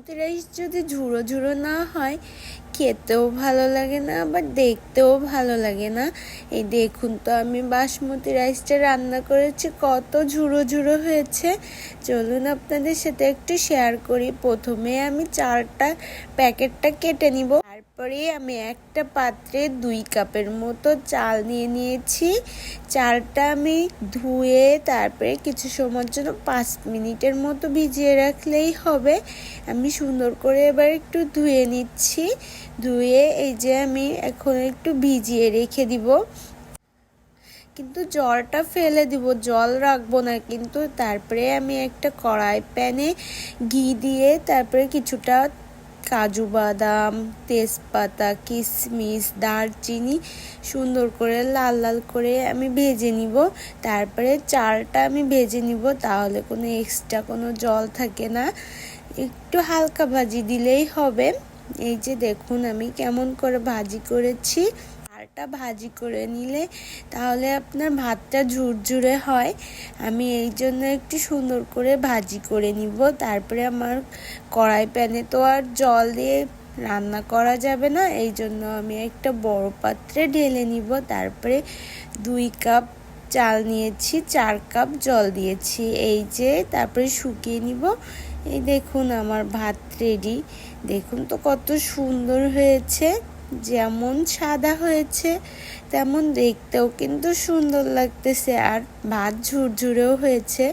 Basmati rice যদি ঝুড়ো ঝুড়ো না হয় খেতেও ভালো লাগে না, আবার দেখতেও ভালো লাগে না। এই দেখুন তো আমি বাসমতি রাইসটা রান্না করেছি, কত ঝুড়ো ঝুড়ো হয়েছে। চলুন আপনাদের সাথে একটু শেয়ার করি। প্রথমে আমি চালটা প্যাকেটটা কেটে নিব, তারপরে আমি একটা পাত্রে 2 কাপের মতো চাল নিয়ে নিয়েছি। চালটা আমি ধুয়ে তারপরে কিছু সময়ের জন্য 5 মিনিটের মতো ভিজিয়ে রাখলেই হবে। আমি সুন্দর করে এবার একটু ধুয়ে নিচ্ছি। ধুয়ে এই যে আমি এখন একটু ভিজিয়ে রেখে দিব, কিন্তু জলটা ফেলে দিব, জল রাখবো না কিন্তু। তারপরে আমি একটা কড়াই প্যানে ঘি দিয়ে তারপরে কিছুটা কাজু বাদাম, তেজপাতা, কিশমিশ, দারচিনি সুন্দর করে লাল লাল করে আমি ভেজে নিব। তারপরে চালটা আমি ভেজে নিব, তাহলে কোনো এক্সট্রা কোনো জল থাকে না। একটু হালকা ভাজি দিলেই হবে। এই যে দেখুন আমি কেমন করে ভাজি করেছি। চালটা ভাজি করে নিলে তাহলে আপনার ভাতটা ঝুরঝুরে হয়। আমি এই জন্য একটু সুন্দর করে ভাজি করে নিব। তারপরে আমার কড়াই প্যানে তো আর জল দিয়ে রান্না করা যাবে না, এই জন্য আমি একটা বড় পাত্রে ঢেলে নিব। তারপরে 2 কাপ চাল নিয়েছি, 4 কাপ জল দিয়েছি। এই যে তারপরে শুকিয়ে নিব। এই দেখুন আমার ভাত রেডি। দেখুন তো কত সুন্দর হয়েছে, যেমন সাদা হয়েছে তেমন দেখতেও কিন্তু সুন্দর লাগতেছে, আর ভাত ঝুরঝুরেও হয়েছে।